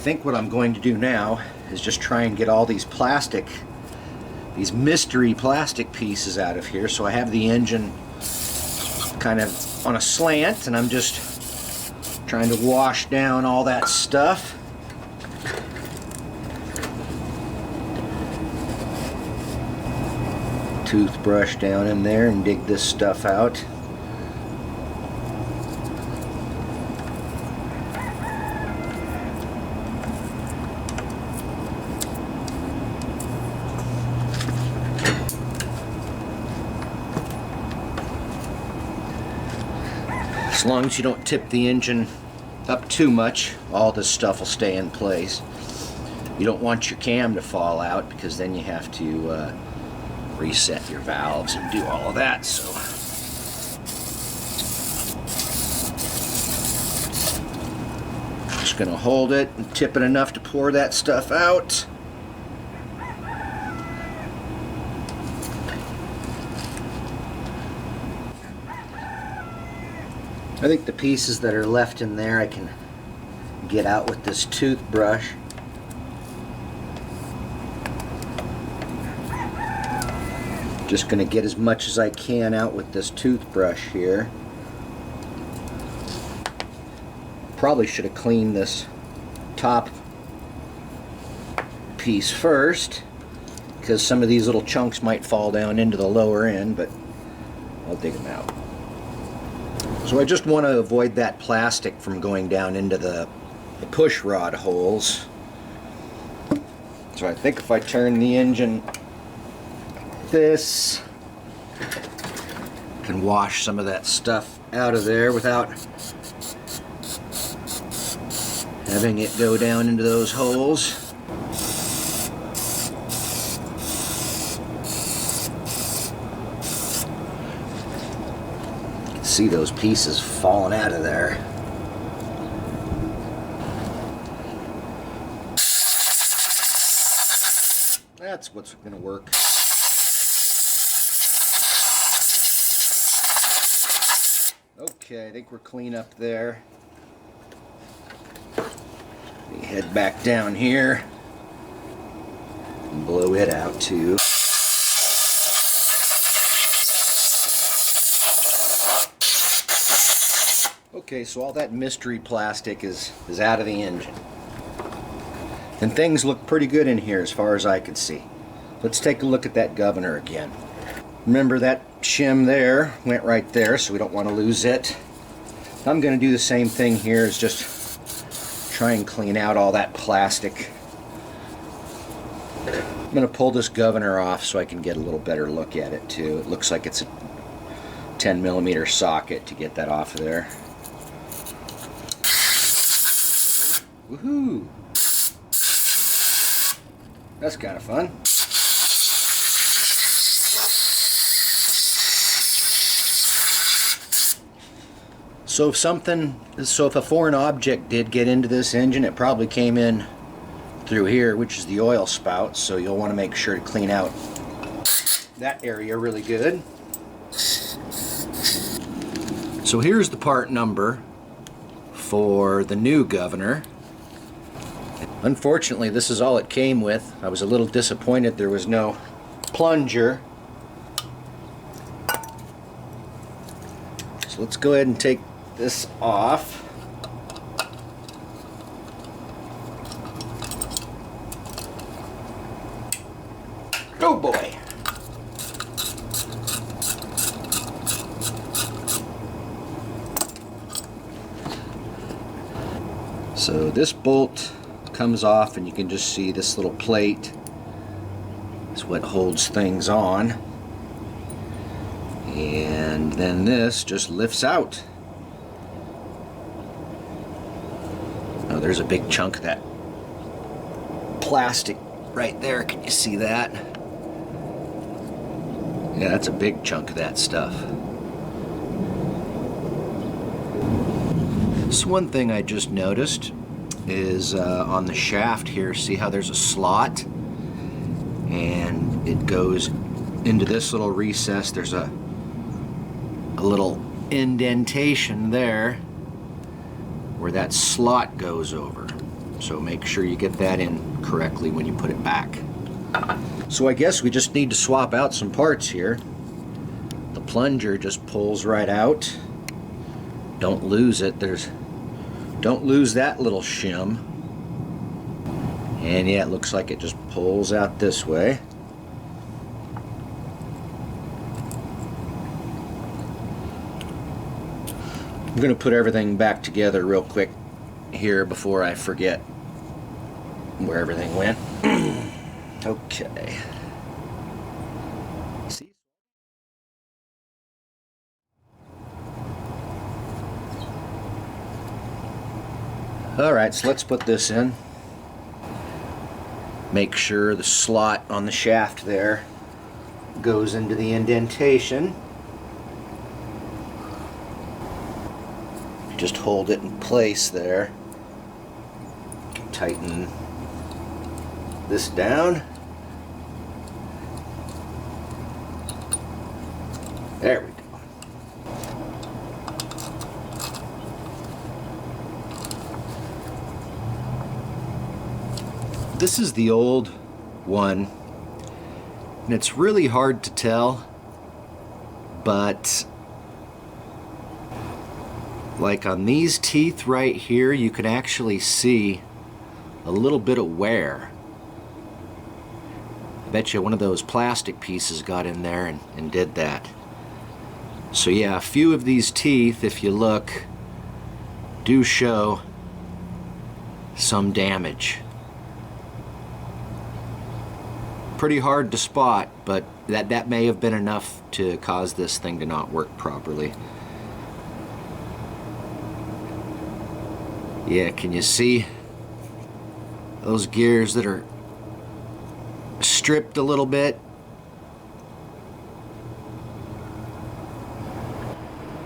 think what I'm going to do now is just try and get all these mystery plastic pieces out of here. So I have the engine kind of on a slant, and I'm just trying to wash down all that stuff. Toothbrush down in there and dig this stuff out. As long as you don't tip the engine up too much, all this stuff will stay in place. You don't want your cam to fall out, because then you have to reset your valves and do all of that. So just gonna hold it and tip it enough to pour that stuff out. I think the pieces that are left in there I can get out with this toothbrush. Just going to get as much as I can out with this toothbrush here. Probably should have cleaned this top piece first, because some of these little chunks might fall down into the lower end, but I'll dig them out. So I just want to avoid that plastic from going down into the push rod holes. So I think if I turn the engine like this, I can wash some of that stuff out of there without having it go down into those holes. See those pieces falling out of there. That's what's going to work. Okay, I think we're clean up there. Let me head back down here and blow it out too. Okay, so all that mystery plastic is out of the engine. And things look pretty good in here as far as I could see. Let's take a look at that governor again. Remember that shim there went right there, so we don't want to lose it. I'm going to do the same thing here, is just try and clean out all that plastic. I'm going to pull this governor off so I can get a little better look at it too. It looks like it's a 10mm socket to get that off of there. Woohoo! That's kind of fun. So if a foreign object did get into this engine, it probably came in through here, which is the oil spout, so you'll want to make sure to clean out that area really good. So here's the part number for the new governor. Unfortunately, this is all it came with. I was a little disappointed there was no plunger. So let's go ahead and take this off. Oh boy! So this bolt comes off, and you can just see this little plate is what holds things on, and then this just lifts out. Now there's a big chunk of that plastic right there. Can you see that? Yeah, that's a big chunk of that stuff. So one thing I just noticed is on the shaft here, see how there's a slot, and it goes into this little recess. There's a little indentation there where that slot goes over. So make sure you get that in correctly when you put it back. So I guess we just need to swap out some parts here. The plunger just pulls right out. Don't lose it. Don't lose that little shim. And yeah, it looks like it just pulls out this way. I'm going to put everything back together real quick here before I forget where everything went. Okay. See? All right, so let's put this in. Make sure the slot on the shaft there goes into the indentation. Just hold it in place there. Tighten this down. There we go. This is the old one, and it's really hard to tell, but like on these teeth right here, you can actually see a little bit of wear. I bet you one of those plastic pieces got in there and did that. So yeah, a few of these teeth, if you look, do show some damage. Pretty hard to spot, but that may have been enough to cause this thing to not work properly. Yeah, can you see those gears that are stripped a little bit?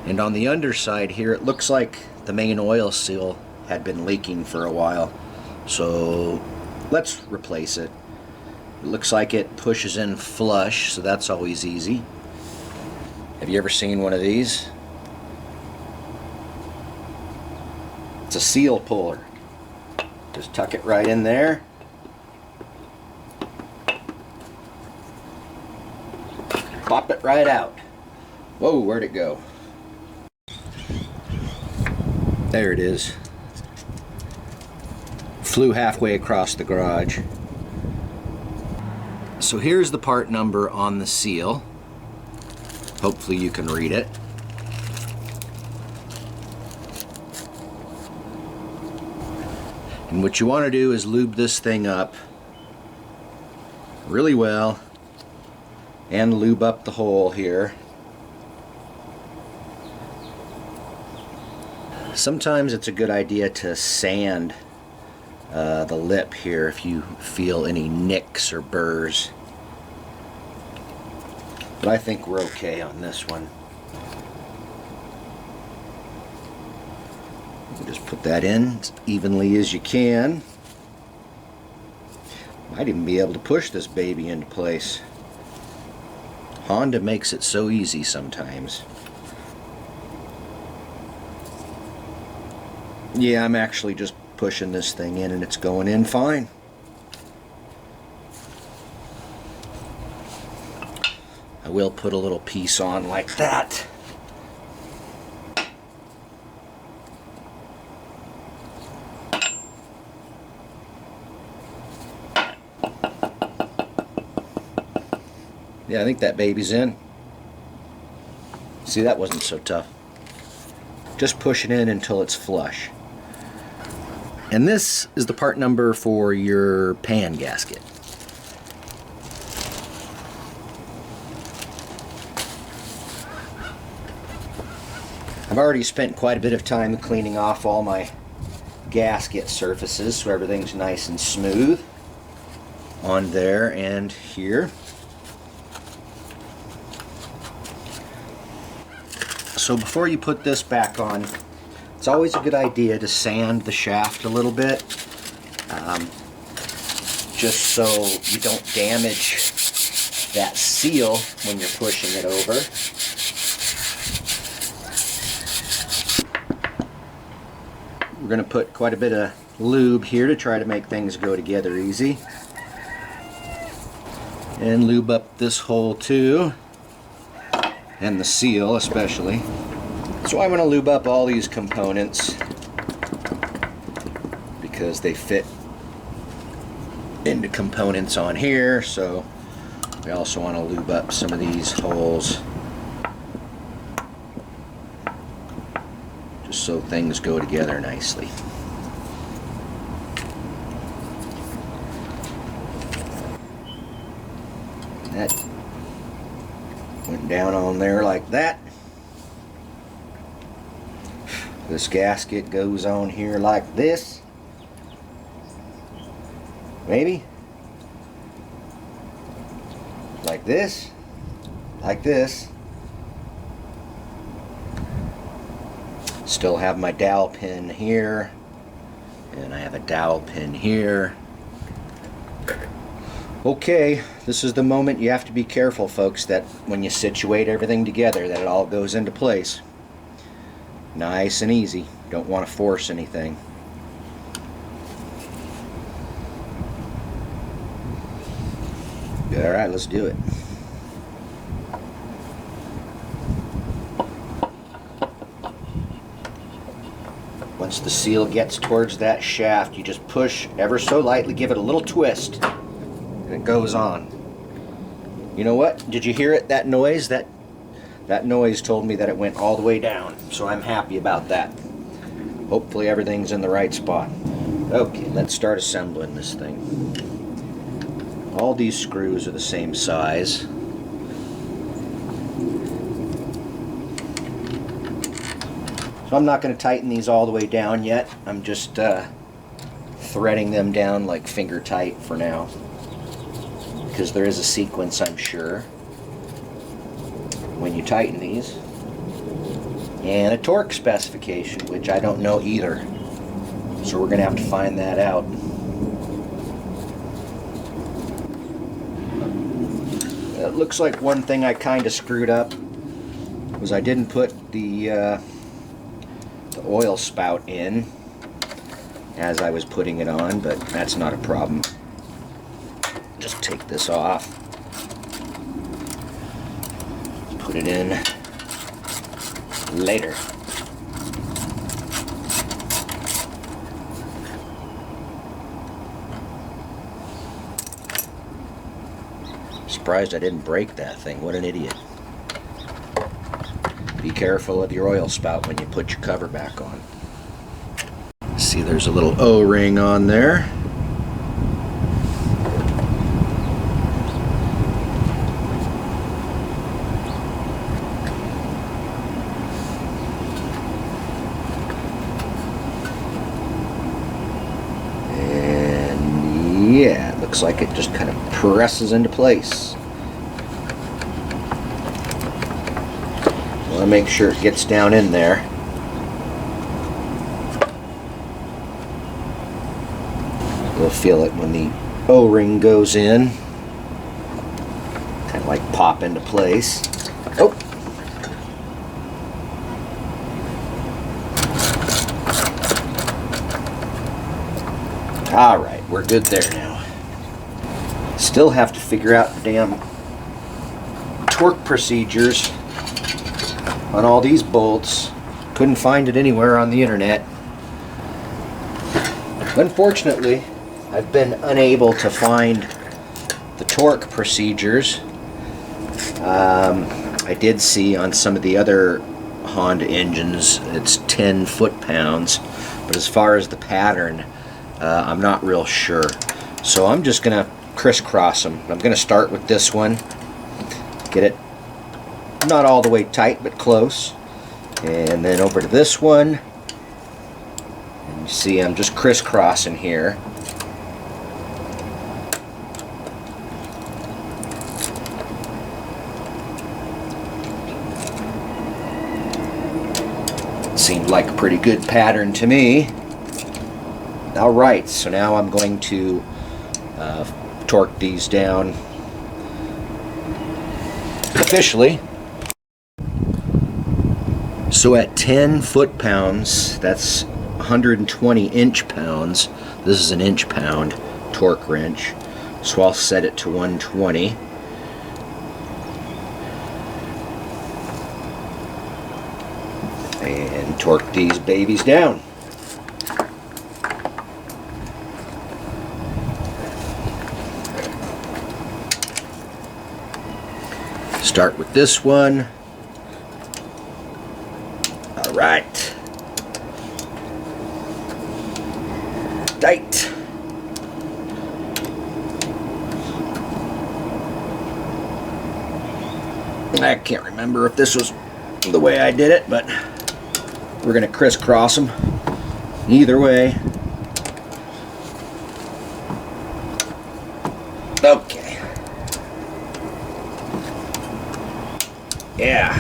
And on the underside here, it looks like the main oil seal had been leaking for a while. So let's replace it. It looks like it pushes in flush, so that's always easy. Have you ever seen one of these? It's a seal puller. Just tuck it right in there. Pop it right out. Whoa, where'd it go? There it is. Flew halfway across the garage. So here's the part number on the seal. Hopefully you can read it. And what you want to do is lube this thing up really well and lube up the hole here. Sometimes it's a good idea to sand the lip here if you feel any nicks or burrs. But I think we're okay on this one. Just put that in as evenly as you can. Might even be able to push this baby into place. Honda makes it so easy sometimes. Yeah, I'm actually just pushing this thing in and it's going in fine. I will put a little piece on like that. Yeah, I think that baby's in. See, that wasn't so tough. Just push it in until it's flush. And this is the part number for your pan gasket. I've already spent quite a bit of time cleaning off all my gasket surfaces so everything's nice and smooth on there and here. So before you put this back on, it's always a good idea to sand the shaft a little bit, just so you don't damage that seal when you're pushing it over. We're going to put quite a bit of lube here to try to make things go together easy. And lube up this hole too, and the seal especially. So I'm going to lube up all these components because they fit into components on here, so we also want to lube up some of these holes just so things go together nicely. That went down on there like that. This gasket goes on here like this. Maybe. Like this. Like this. Still have my dowel pin here. And I have a dowel pin here. Okay, this is the moment you have to be careful, folks, that when you situate everything together, that it all goes into place. Nice and easy. Don't want to force anything. Alright, let's do it. Once the seal gets towards that shaft, you just push ever so lightly, give it a little twist. It goes on. You know what? Did you hear it? That noise? That noise told me that it went all the way down. So I'm happy about that. Hopefully everything's in the right spot. Okay, let's start assembling this thing. All these screws are the same size. So I'm not going to tighten these all the way down yet. I'm just threading them down like finger tight for now, because there is a sequence, I'm sure, when you tighten these, and a torque specification, which I don't know either, so we're going to have to find that out. It looks like one thing I kind of screwed up was I didn't put the oil spout in as I was putting it on, but that's not a problem. Just take this off, put it in later. Surprised I didn't break that thing. What an idiot. Be careful of your oil spout when you put your cover back on. See, there's a little O-ring on there. Yeah, it looks like it just kind of presses into place. Want to make sure it gets down in there. You'll feel it when the O-ring goes in. Kind of like pop into place. Oh! Alright, we're good there now. Still have to figure out the damn torque procedures on all these bolts. Couldn't find it anywhere on the internet. Unfortunately, I've been unable to find the torque procedures. I did see on some of the other Honda engines it's 10 foot-pounds, but as far as the pattern, I'm not real sure. So I'm just gonna crisscross them. I'm gonna start with this one, get it not all the way tight but close, and then over to this one, and you see I'm just crisscrossing here. Seemed like a pretty good pattern to me. Alright, so now I'm going to torque these down officially. So at 10 foot-pounds, that's 120 inch-pounds. This is an inch-pound torque wrench, so I'll set it to 120. And torque these babies down. Start with this one. All right. Tight. I can't remember if this was the way I did it, but we're going to crisscross them either way. Okay. Yeah.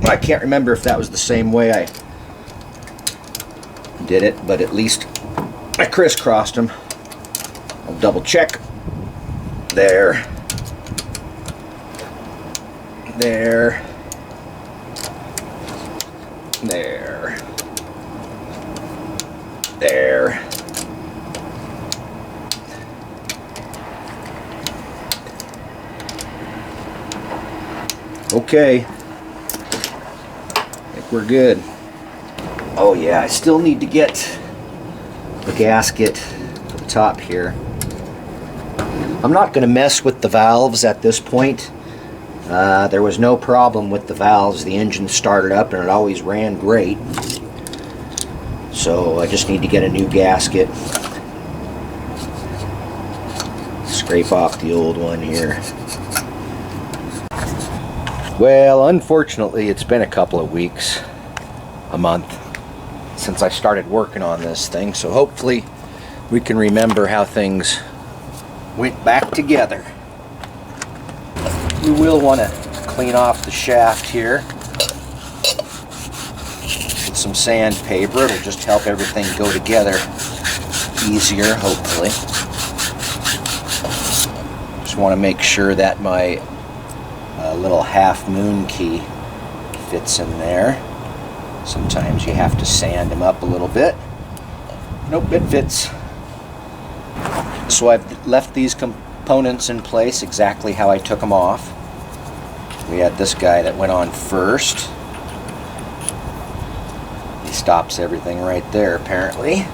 I can't remember if that was the same way I did it, but at least I crisscrossed them. I'll double check. There. There. There. There. Okay. I think we're good. Oh yeah, I still need to get the gasket to the top here. I'm not going to mess with the valves at this point. There was no problem with the valves. The engine started up and it always ran great. So I just need to get a new gasket. Scrape off the old one here. Well, unfortunately, it's been a couple of weeks, a month, since I started working on this thing. So hopefully we can remember how things went back together. We will want to clean off the shaft here with some sandpaper. It'll just help everything go together easier, hopefully. Just want to make sure that my little half moon key fits in there. Sometimes you have to sand them up a little bit. Nope, it fits. So I've left these components in place exactly how I took them off. We had this guy that went on first. He stops everything right there, apparently.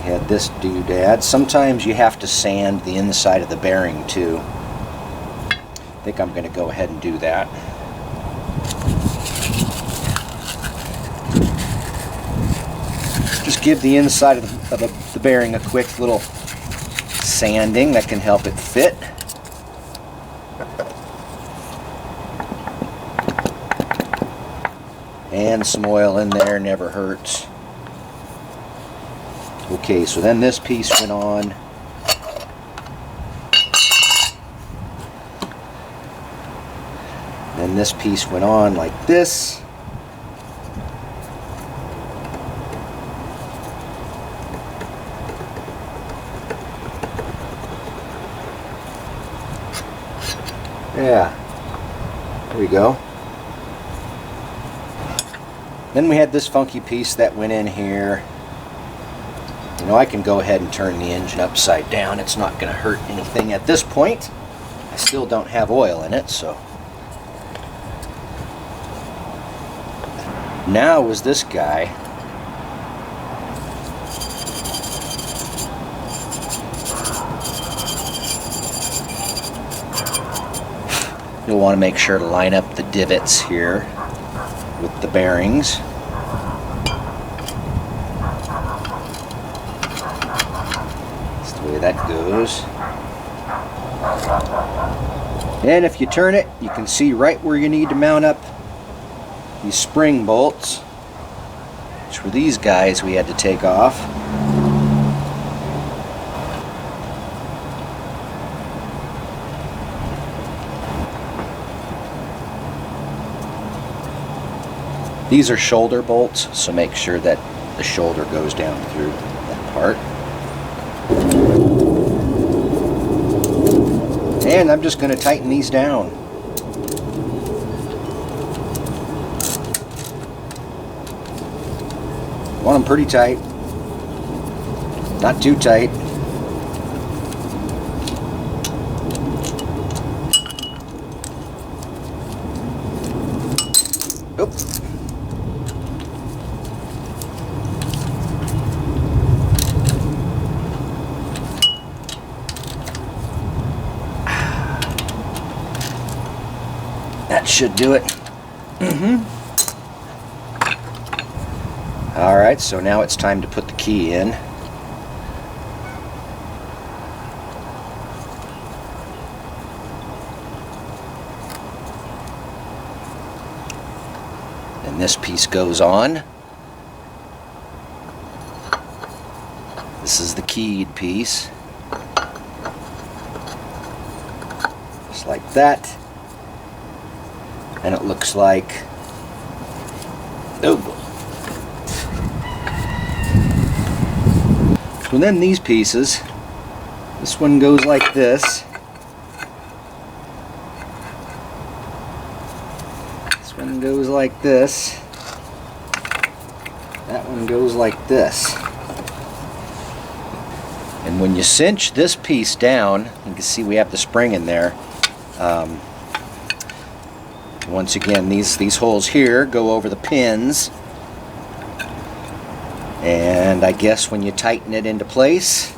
He had this doodad. Sometimes you have to sand the inside of the bearing too. I think I'm going to go ahead and do that. Just give the inside of the bearing a quick little sanding that can help it fit. And some oil in there never hurts. Okay, so then this piece went on. Then this piece went on like this. Yeah, there we go. Then we had this funky piece that went in here. You know, I can go ahead and turn the engine upside down. It's not going to hurt anything at this point. I still don't have oil in it, so. Now was this guy. You'll want to make sure to line up the divots here with the bearings. That's the way that goes. And if you turn it, you can see right where you need to mount up these spring bolts, which were these guys we had to take off. These are shoulder bolts, so make sure that the shoulder goes down through that part. And I'm just going to tighten these down. Want them pretty tight, not too tight. Oop. That should do it. All right, so now it's time to put the key in. And this piece goes on. This is the keyed piece. Just like that. And it looks like, oh. So then these pieces, this one goes like this. This one goes like this. That one goes like this. And when you cinch this piece down, you can see we have the spring in there. Once again, these holes here go over the pins, and I guess when you tighten it into place,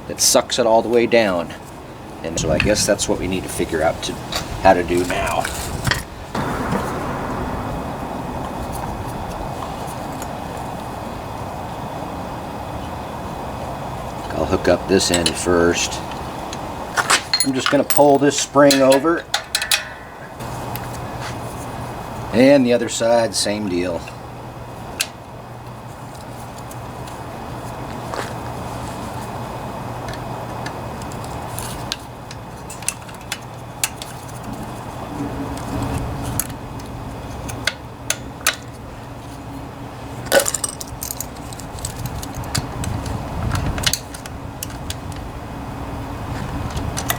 it sucks it all the way down. And so I guess that's what we need to figure out how to do now. I'll hook up this end first. I'm just going to pull this spring over. And the other side, same deal.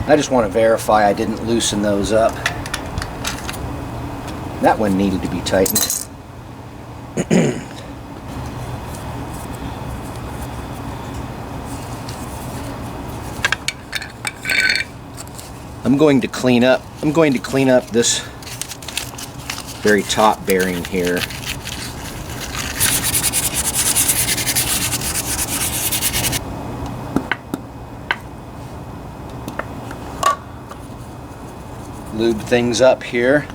I just want to verify I didn't loosen those up. That one needed to be tightened. I'm going to clean up this very top bearing here. Lube things up here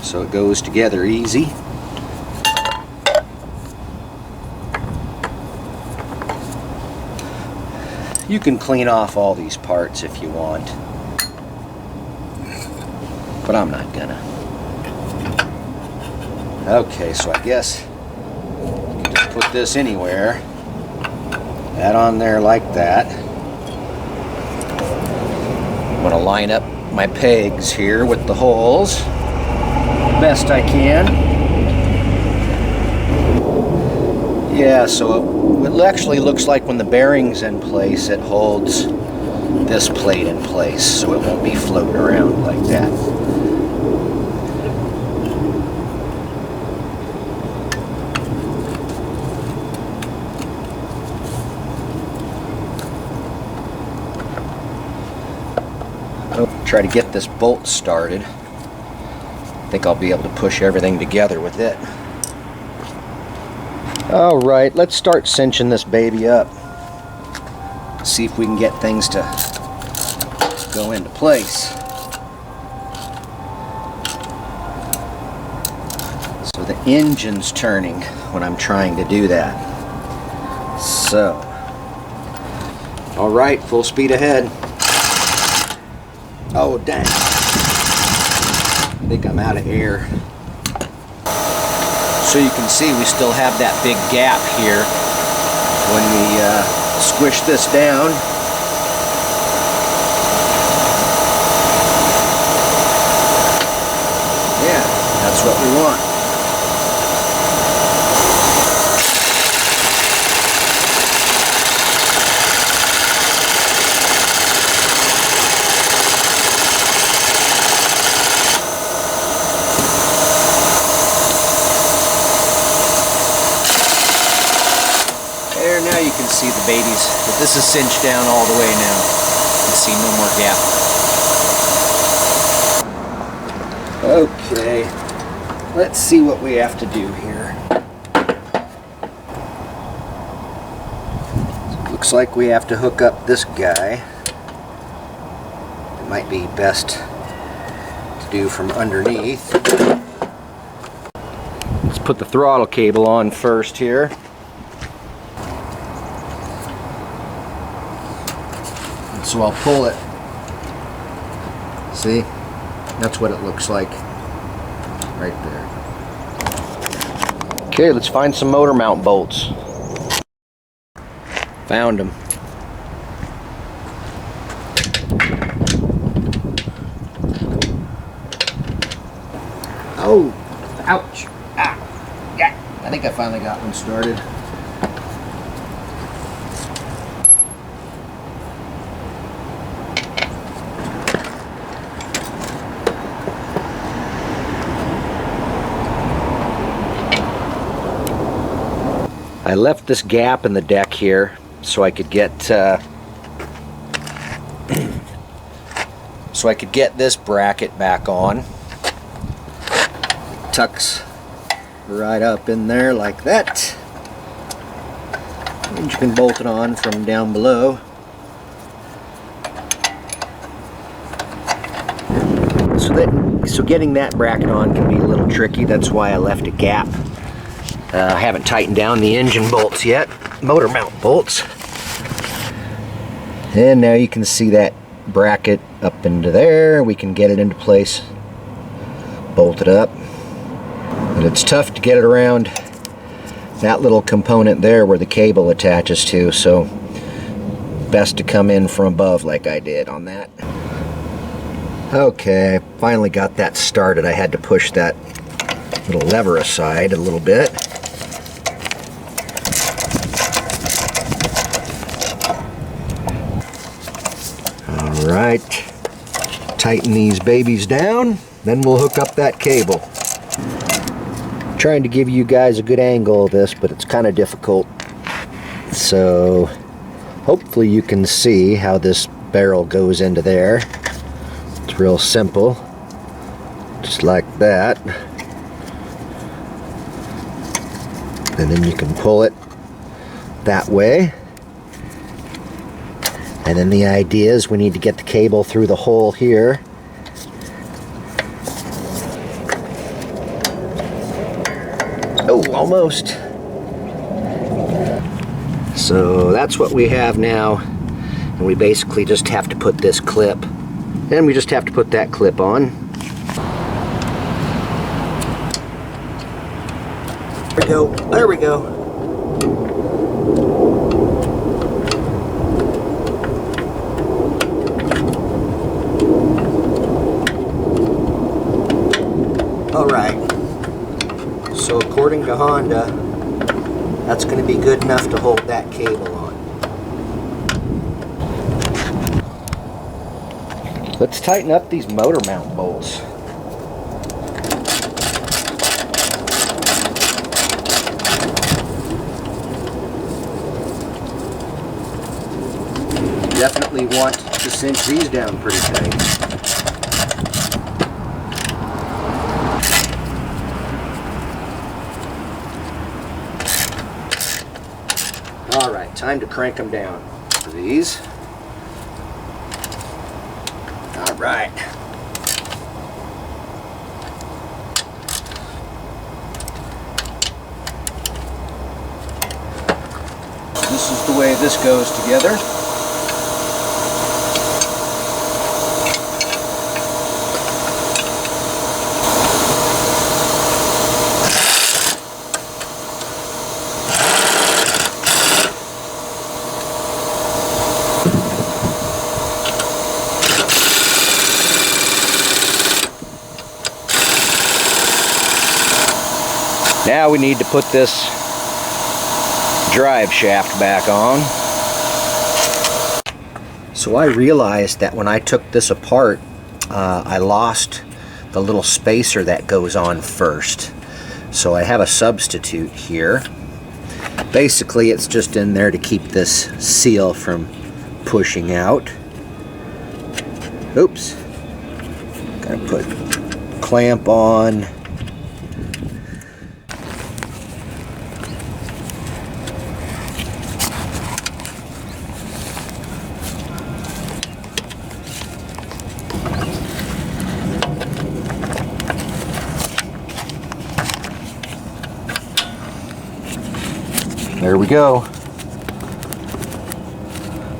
so it goes together easy. You can clean off all these parts if you want, but I'm not gonna. Okay, so I guess you can just put this anywhere. That on there like that. I'm gonna line up my pegs here with the holes best I can. Yeah, so it actually looks like when the bearing's in place, it holds this plate in place, so it won't be floating around like that. I'll try to get this bolt started. I think I'll be able to push everything together with it. Alright, let's start cinching this baby up. See if we can get things to go into place. So the engine's turning when I'm trying to do that. So, alright, full speed ahead. Oh, dang. I think I'm out of air. So you can see we still have that big gap here when we squish this down. Yeah, that's what we want. see the babies, but this is cinched down all the way now. You can see no more gap. Okay, let's see what we have to do here. So looks like we have to hook up this guy. It might be best to do from underneath. Let's put the throttle cable on first here. And so I'll pull it. See? That's what it looks like right there. Okay, let's find some motor mount bolts. Found them. Oh, ouch. Ah, yeah. I think I finally got one started. I left this gap in the deck here so I could get this bracket back on. Tucks right up in there like that, and you can bolt it on from down below. So getting that bracket on can be a little tricky. That's why I left a gap. I haven't tightened down the engine bolts yet, motor mount bolts. And now you can see that bracket up into there. We can get it into place, bolt it up. But it's tough to get it around that little component there where the cable attaches to, so best to come in from above like I did on that. Okay, I finally got that started. I had to push that little lever aside a little bit. Alright, tighten these babies down, then we'll hook up that cable. Trying to give you guys a good angle of this, but it's kind of difficult. So hopefully you can see how this barrel goes into there. It's real simple, just like that. And then you can pull it that way. And then the idea is we need to get the cable through the hole here. Oh, almost. So that's what we have now. And we basically just have to put this clip. And we just have to put that clip on. There we go. There we go. Alright, so according to Honda, that's going to be good enough to hold that cable on. Let's tighten up these motor mount bolts. Definitely want to cinch these down pretty tight. Alright, time to crank them down for these. Alright. This is the way this goes together. Now we need to put this drive shaft back on. So I realized that when I took this apart, I lost the little spacer that goes on first. So I have a substitute here. Basically, it's just in there to keep this seal from pushing out. Oops. Gotta put clamp on. There we go.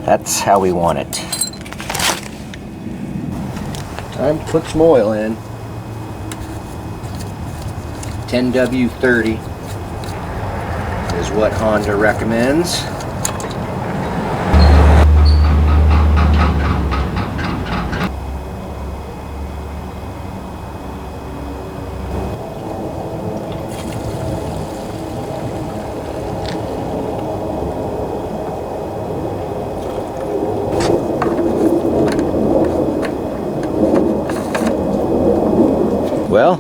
That's how we want it. Time to put some oil in. 10W30 is what Honda recommends. Well,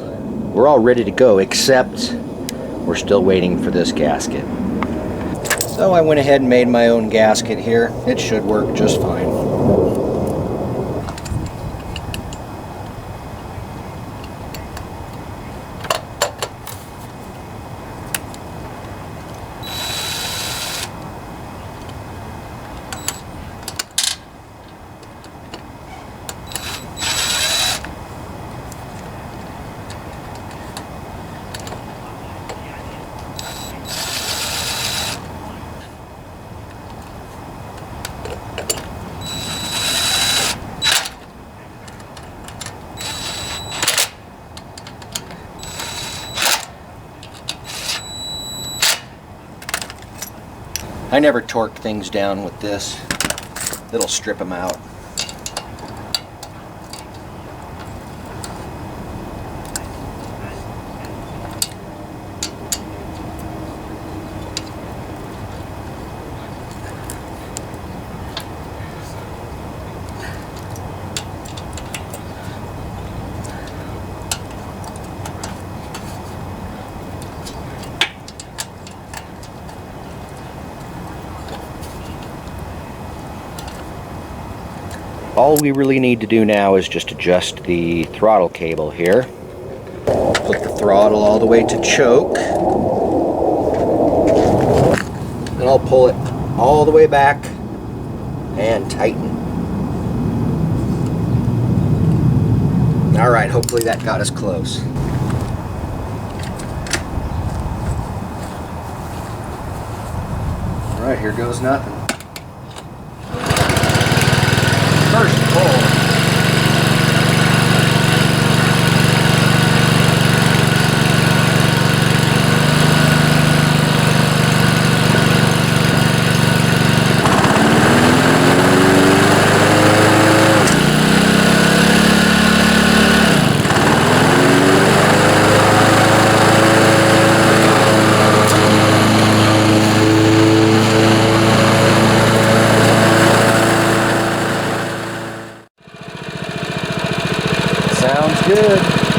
we're all ready to go, except we're still waiting for this gasket. So I went ahead and made my own gasket here. It should work just fine. I never torque things down with this. It'll strip them out. All we really need to do now is just adjust the throttle cable here. Put the throttle all the way to choke. Then I'll pull it all the way back and tighten. Alright, hopefully that got us close. Alright, here goes nothing. First pull. Sounds good.